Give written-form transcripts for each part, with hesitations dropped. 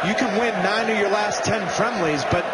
You can win 9 of your last 10 friendlies, but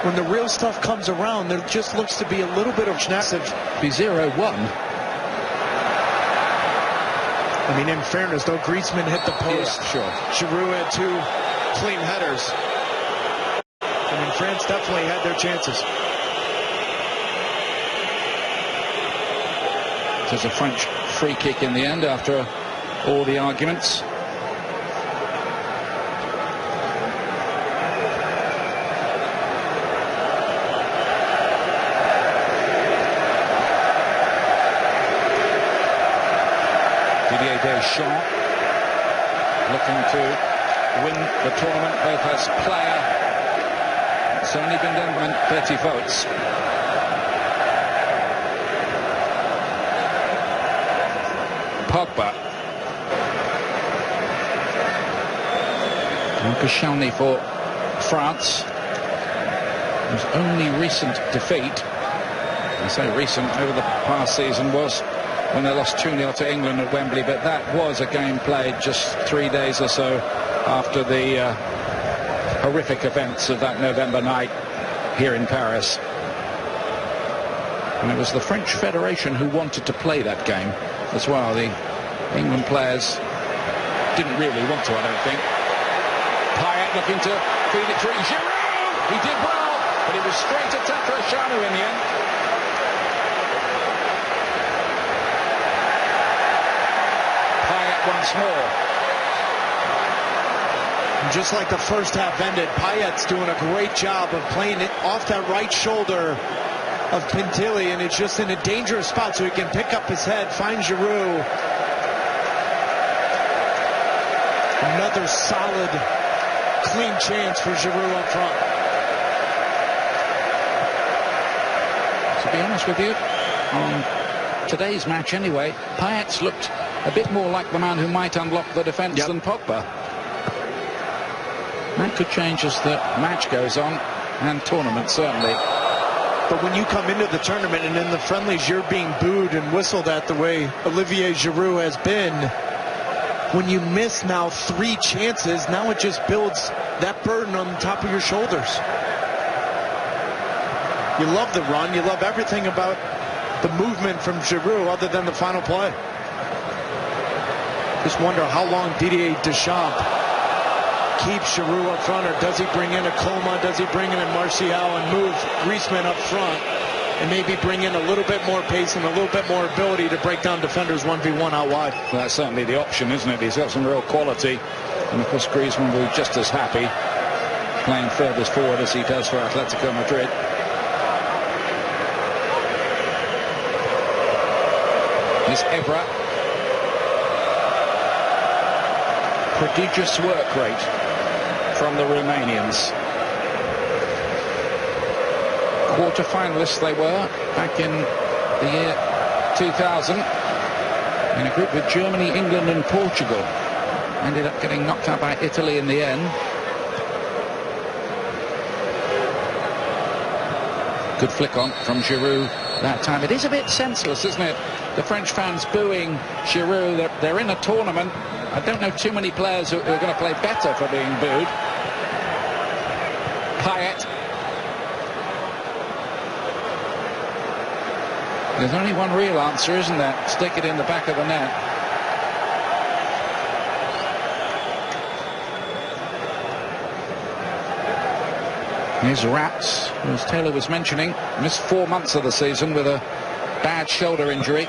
when the real stuff comes around, there just looks to be a little bit of massive. Be 0-1. I mean, in fairness, though, Griezmann hit the post. Yeah, sure. Giroud had 2 clean headers. I mean, France definitely had their chances. There's a French free kick in the end after all the arguments. Didier Deschamps looking to win the tournament both as player. It's only been done by 30 votes. Pogba. Koscielny for France, whose only recent defeat, I say recent, over the past season was when they lost 2-0 to England at Wembley, but that was a game played just 3 days or so after the horrific events of that November night here in Paris. And it was the French Federation who wanted to play that game as well. The England players didn't really want to, I don't think. Payet looking to feed it through. Giroud! He did well, but it was straight at Tatarashanu in the end. Payet once more. And just like the first half ended, Payet's doing a great job of playing it off that right shoulder of Pintilli, and it's just in a dangerous spot so he can pick up his head, find Giroud. Another solid, clean chance for Giroud up front. To be honest with you, on today's match anyway, Payet's looked a bit more like the man who might unlock the defence than Pogba. That could change as the match goes on, and tournament certainly. But when you come into the tournament and in the friendlies you're being booed and whistled at the way Olivier Giroud has been, when you miss now 3 chances, now it just builds that burden on the top of your shoulders. You love the run, you love everything about the movement from Giroud other than the final play. Just wonder how long Didier Deschamps keeps Giroud up front, or does he bring in a Coma, does he bring in a Martial and move Griezmann up front and maybe bring in a little bit more pace and a little bit more ability to break down defenders 1v1 out wide. Well, that's certainly the option, isn't it? He's got some real quality, and of course Griezmann will be just as happy playing furthest forward as he does for Atletico Madrid. Here's Evra. Prodigious work rate from the Romanians. Quarter-finalists they were back in the year 2000 in a group with Germany, England and Portugal. Ended up getting knocked out by Italy in the end. Good flick on from Giroud that time. It is a bit senseless, isn't it? The French fans booing Giroud. They're in a tournament. I don't know too many players who are going to play better for being booed. Payet. There's only one real answer, isn't there? Stick it in the back of the net. Here's Rats, who, as Taylor was mentioning, missed 4 months of the season with a bad shoulder injury.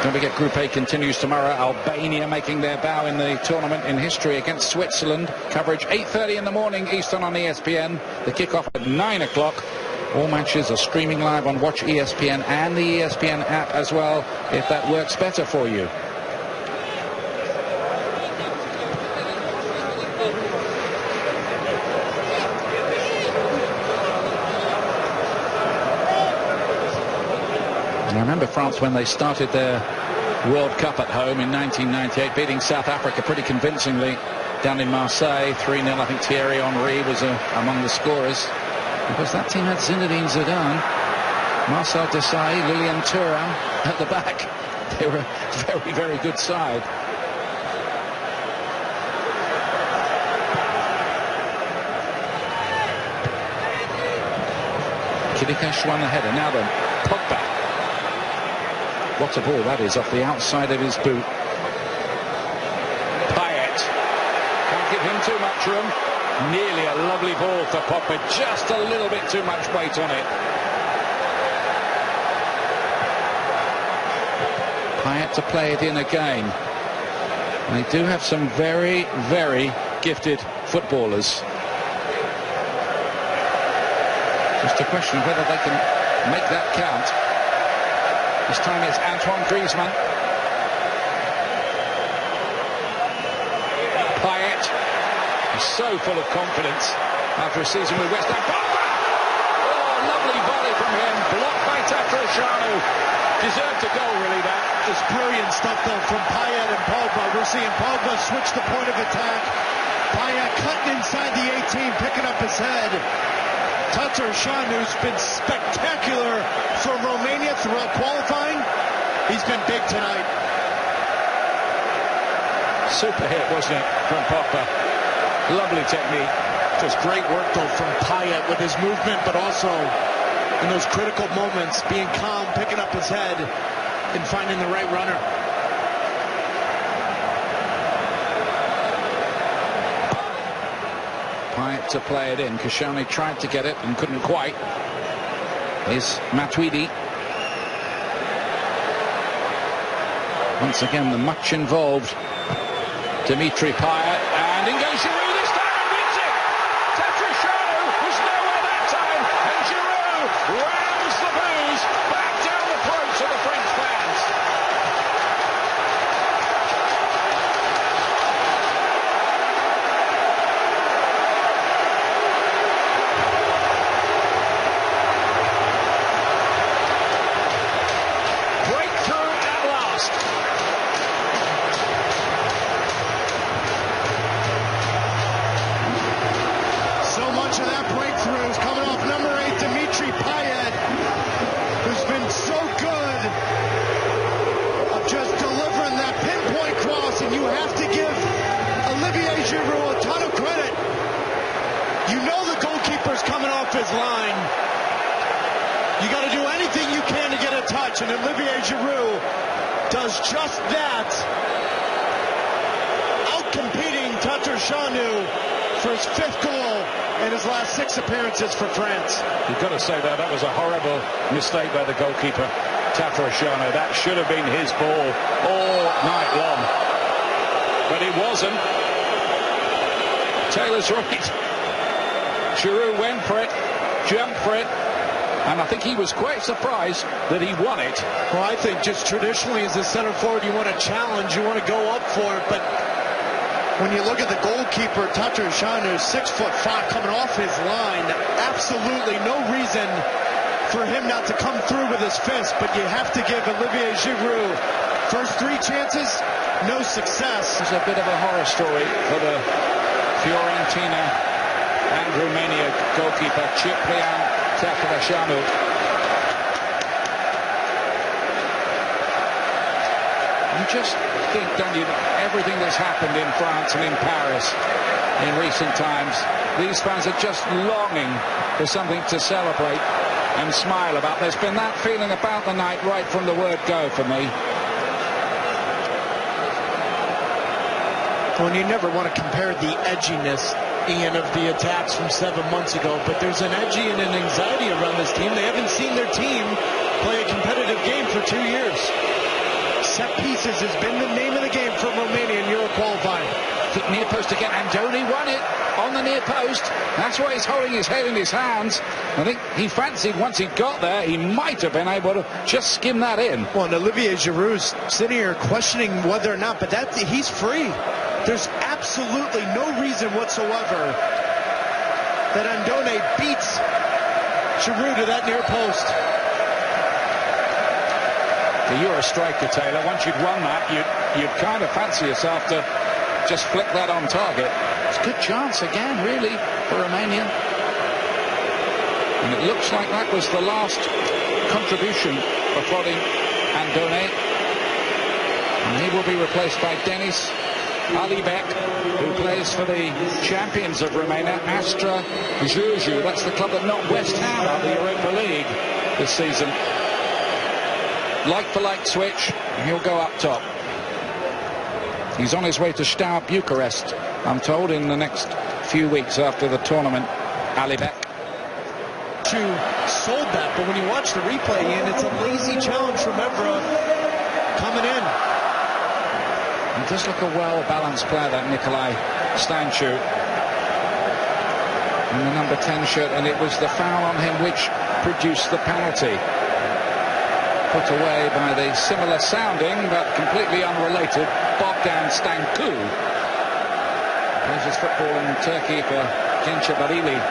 Don't forget, Group A continues tomorrow. Albania making their bow in the tournament in history against Switzerland. Coverage 8:30 in the morning Eastern on ESPN. The kickoff at 9 o'clock. All matches are streaming live on Watch ESPN and the ESPN app as well, if that works better for you. I remember France when they started their World Cup at home in 1998, beating South Africa pretty convincingly down in Marseille, 3-0. I think Thierry Henry was among the scorers. Because that team had Zinedine Zidane, Marcel Desailly, Lilian Thuram at the back. They were a very, very good side. Kidikash won the header. Now then, Pogba. What a ball that is, off the outside of his boot. Payet. Can't give him too much room. Nearly a lovely ball for Pogba. Just a little bit too much weight on it. Payet to play it in again. And they do have some very, very gifted footballers. Just a question of whether they can make that count. This time it's Antoine Griezmann. Payet is so full of confidence after a season with West Ham. Oh, lovely volley from him. Blocked by Tatarusanu. Deserved a goal, really, that. Just brilliant stuff, though, from Payet and Pogba. We're seeing Pogba switch the point of attack. Payet cutting inside the 18, picking up his head. Tatarushanu's been spectacular for Romania throughout qualifying. He's been big tonight. Super hit, wasn't it, from Pogba? Lovely technique. Just great work, though, from Payet with his movement, but also in those critical moments, being calm, picking up his head, and finding the right runner. Payet to play it in. Koscielny tried to get it and couldn't quite. Is Matuidi. Once again, the much involved Dimitri Payet, and in goes Giroud this time and wins it. Tatarusanu was nowhere that time, and Giroud rams the booze back down the throats of the French fans. Breakthrough at last. So much of that breakthrough is coming off number 8, Dimitri Payet, who's been so good of just delivering that pinpoint cross, and you have to give Olivier Giroud a ton of credit. You know the goalkeeper's coming off his line. You got to do anything you can to get a touch, and Olivier Giroud does just that, out-competing Tatarusanu for his 5th goal in his last 6 appearances for France. You've got to say that was a horrible mistake by the goalkeeper, Tatarusanu. That should have been his ball all night long. But it wasn't. Taylor's right. Giroud went for it, jumped for it, and I think he was quite surprised that he won it. Well, I think just traditionally as a center forward, you want to challenge, you want to go up for it, but when you look at the goalkeeper, Tatarusanu, 6'5", coming off his line, absolutely no reason for him not to come through with his fist, but you have to give Olivier Giroud first 3 chances, no success. It's a bit of a horror story for the Fiorentina and Romania goalkeeper, Ciprian Tatarusanu. You just think, don't you, everything that's happened in France and in Paris in recent times, these fans are just longing for something to celebrate and smile about. There's been that feeling about the night right from the word go for me. Well, you never want to compare the edginess, Ian, of the attacks from 7 months ago, but there's an edgy and an anxiety around this team. They haven't seen their team play a competitive game for 2 years. Set pieces has been the name of the game for Romania in Euro qualifying. Near post again, Andoni won it on the near post. That's why he's holding his head in his hands. I think he fancied once he got there, he might have been able to just skim that in. Well, and Olivier Giroud's sitting here questioning whether or not, but he's free. There's absolutely no reason whatsoever that Andoni beats Giroud to that near post. You're a striker, Taylor. Once you'd won that, you'd kind of fancy yourself to just flick that on target. It's a good chance again, really, for Romania. And it looks like that was the last contribution for Florin Andone. And he will be replaced by Denis Alibek, who plays for the champions of Romania, Astra Giurgiu. That's the club that knocked West Ham out of the Europa League this season. Like-for-like switch, he'll go up top. He's on his way to Steaua Bucharest, I'm told, in the next few weeks after the tournament. Alibek. Sold that, but when you watch the replay, Ian, it's a lazy challenge from Evra coming in. He does look a well-balanced player, that Nikolai Stanchu, in the number 10 shirt, and it was the foul on him which produced the penalty. Put away by the similar sounding but completely unrelated Bogdan Stancu. Plays his football in Turkey for Gençlerbirliği.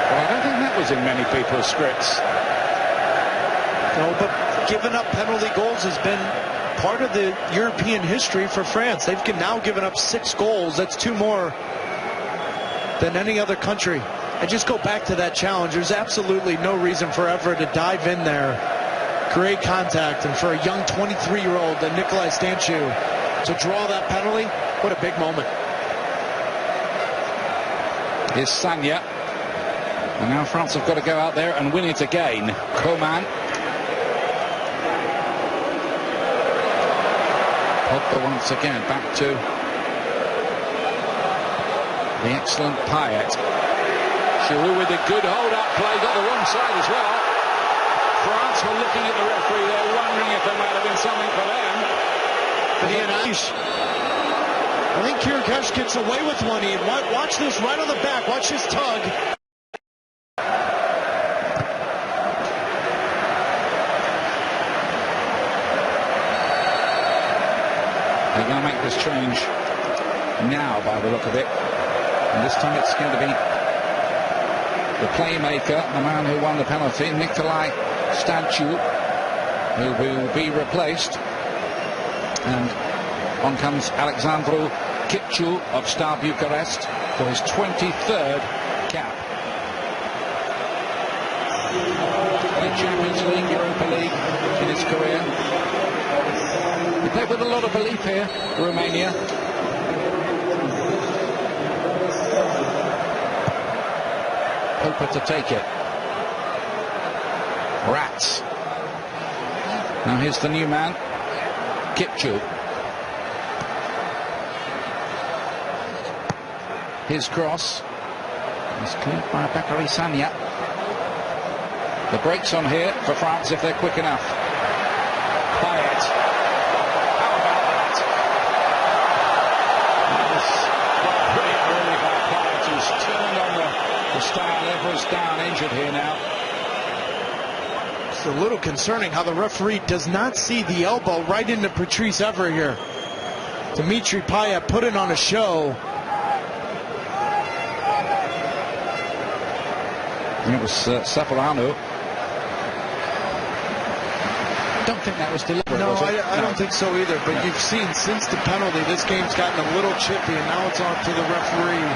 Well, I don't think that was in many people's scripts. No, but giving up penalty goals has been part of the European history for France. They've now given up 6 goals. That's 2 more than any other country. And just go back to that challenge. There's absolutely no reason for Evra to dive in there, create contact, and for a young 23-year-old, Nikolai Stancu, to draw that penalty. What a big moment. Here's Sanya. And now France have got to go out there and win it again. Coman. Pogba once again back to the excellent Payet. Giroud with a good hold-up play, got the wrong side as well. France were looking at the referee there, wondering if there might have been something for them. I think Kirikesh gets away with one, Ian. Watch this right on the back. Watch his tug. They're going to make this change now by the look of it. And this time it's going to be the playmaker, the man who won the penalty, Nikolai Stancu, who will be replaced. And on comes Alexandru Kipciu of Steaua Bucharest for his 23rd cap. The Champions League, Europa League in his career. He played with a lot of belief here, Romania. Hopper to take it. Rats. Now here's the new man, Kipciu. His cross is cleared by Bakary Sagna. The brakes on here for France if they're quick enough. Payet. How about that? That was quite brilliant really by Payet, who's turned on the stand. Evra's down, injured here now. It's a little concerning how the referee does not see the elbow right into Patrice Evra here. Dimitri Payet put it on a show. It was Saporano. Don't think that was deliberate. No, was it? I don't think so either. But you've seen since the penalty, this game's gotten a little chippy, and now it's on to the referee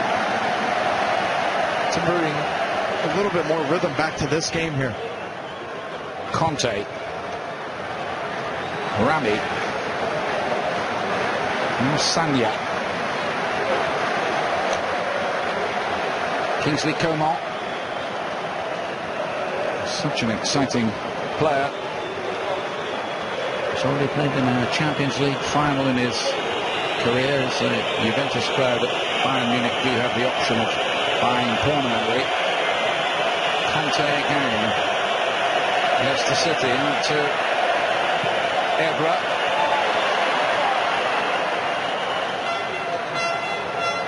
to bring a little bit more rhythm back to this game here. Conte. Rami. Now Sagna. Kingsley Coman. Such an exciting player. He's already played in a Champions League final in his career. As a Juventus crowd at Bayern Munich do have the option of buying permanently. Conte again. There's the City out to Evra.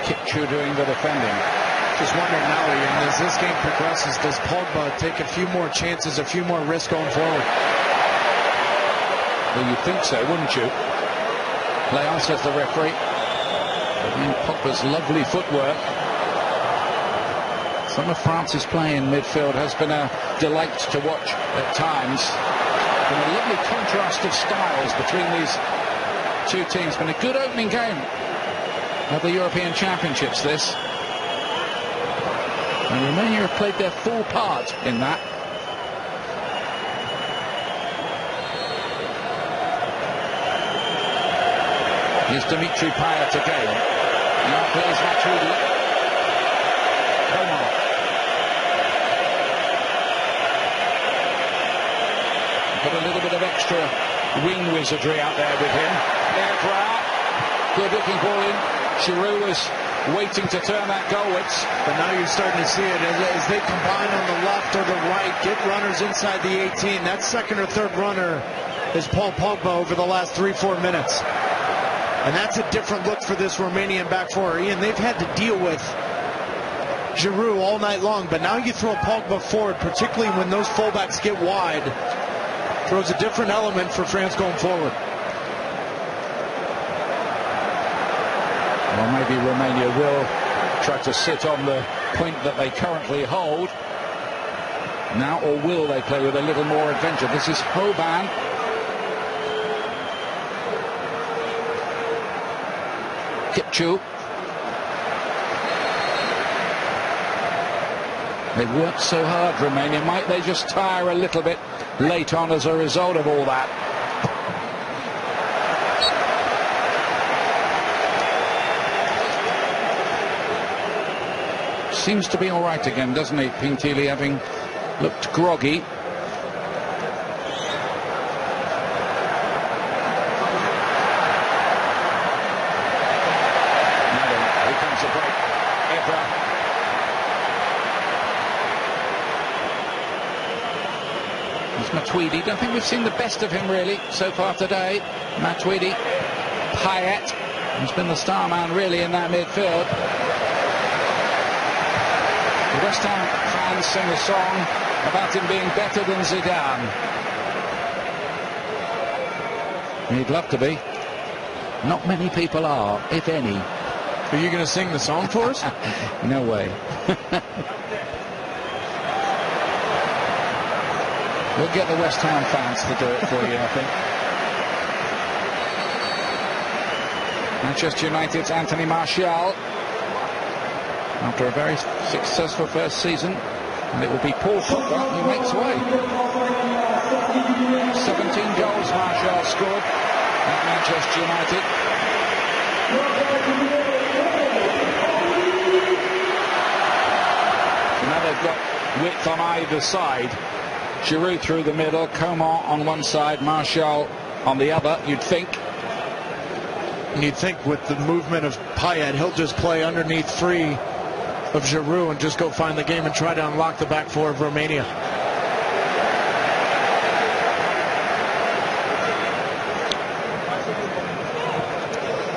Kipciu doing the defending. Just wondering now, Ian, as this game progresses, does Pogba take a few more chances, a few more risks going forward? Well, you'd think so, wouldn't you? Play on, says the referee. And Pogba's lovely footwork. Some of France's play in midfield has been a delight to watch at times. Been a lovely contrast of styles between these two teams. Been a good opening game of the European Championships, this. And Romania have played their full part in that. Here's Dimitri Payet again. Now plays Matuidi. Come on. Got a little bit of extra wing wizardry out there with him. Evra. Good looking ball in. Giroud was waiting to turn that goalwards. But now you're starting to see it as they combine on the left or the right, get runners inside the 18. That second or third runner is Paul Pogba over the last 3-4 minutes. And that's a different look for this Romanian back four. Ian, they've had to deal with Giroud all night long, but now you throw Pogba forward, particularly when those fullbacks get wide. Throws a different element for France going forward. Well, maybe Romania will try to sit on the point that they currently hold now, or will they play with a little more adventure? This is Hoban. Kipchu. They've worked so hard, Romania. Might they just tire a little bit late on as a result of all that? Seems to be all right again, doesn't he? Pintilli, having looked groggy. Matuidi, don't think we've seen the best of him really so far today. Matuidi, Payet, who's been the star man really in that midfield. The West Ham fans sing a song about him being better than Zidane. He'd love to be. Not many people are, if any. Are you going to sing the song for us? No way. We'll get the West Ham fans to do it for you, I think. Manchester United's Anthony Martial, after a very successful first season, and it will be Paul Pogba who makes way. 17 goals Martial scored at Manchester United. So now they've got width on either side. Giroud through the middle, Coman on one side, Martial on the other, you'd think. You'd think with the movement of Payet, he'll just play underneath three of Giroud and just go find the game and try to unlock the back four of Romania.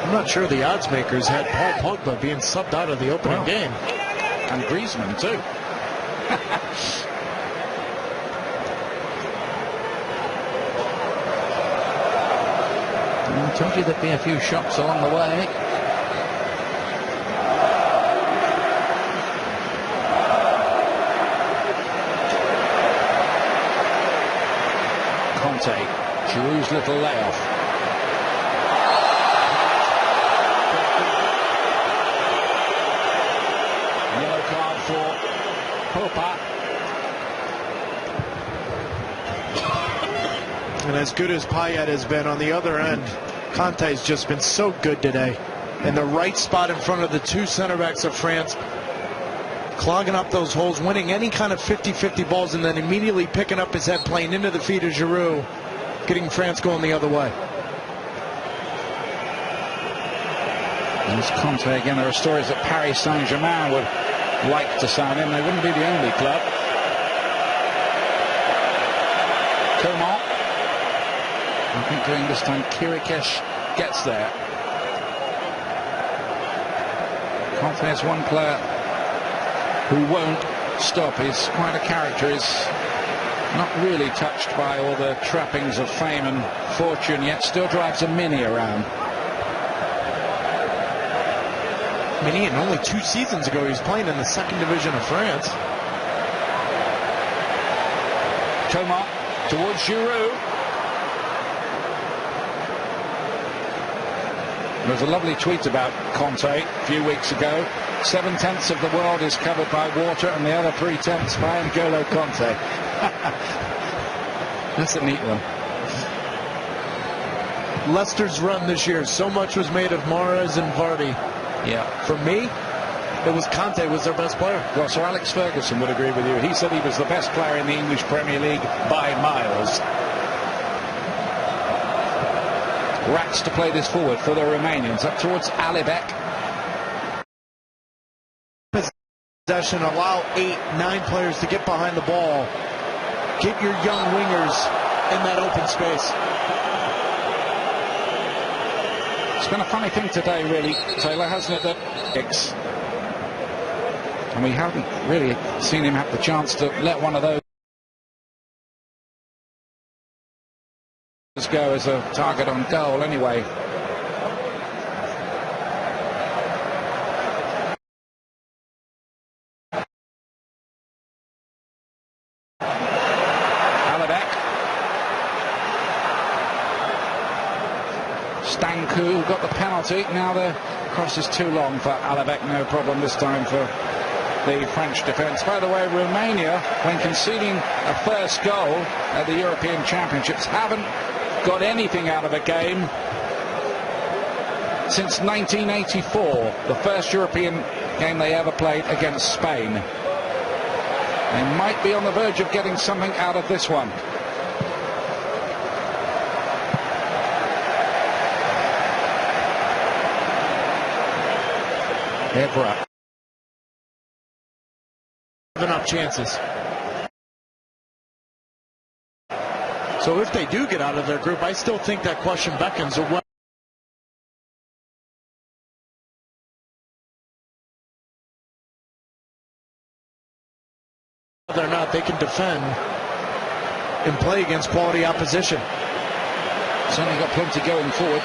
I'm not sure the odds makers had Paul Pogba being subbed out of the opening game. And Griezmann too. I told you there'd be a few shots along the way. Conte, Giroud's little layoff. Yellow card for Popa. And as good as Payet has been on the other end, Conte's just been so good today. In the right spot in front of the two center backs of France, clogging up those holes, winning any kind of 50-50 balls, and then immediately picking up his head, playing into the feet of Giroud, getting France going the other way. There's Conte again. There are stories that Paris Saint-Germain would like to sign him. They wouldn't be the only club. Coman. I think doing this time Kirikesh gets there. Conte is one player who won't stop. He's quite a character. He's not really touched by all the trappings of fame and fortune, yet still drives a Mini around. Mini, and only 2 seasons ago he was playing in the second division of France. Coman towards Giroud. There was a lovely tweet about Conte a few weeks ago. 7/10 of the world is covered by water and the other 3/10 by N'Golo Conte. That's a neat one. Leicester's run this year, so much was made of Mahrez and Vardy. Yeah. For me, it was Conte was their best player. Well, Sir Alex Ferguson would agree with you. He said he was the best player in the English Premier League by miles. Rats to play this forward for the Romanians, up towards Alibek. Possession, allow 8-9 players to get behind the ball. Get your young wingers in that open space. It's been a funny thing today, really, Taylor, hasn't it? That and we haven't really seen him have the chance to let one of those go as a target on goal anyway. Alibek. Stanku got the penalty. Now the cross is too long for Alibek. No problem this time for the French defence. By the way, Romania, when conceding a first goal at the European Championships, haven't got anything out of a game since 1984, the first European game they ever played against Spain. They might be on the verge of getting something out of this one. Evra. Enough chances. So if they do get out of their group, I still think that question beckons whether or not they can defend and play against quality opposition. Certainly got plenty going forward.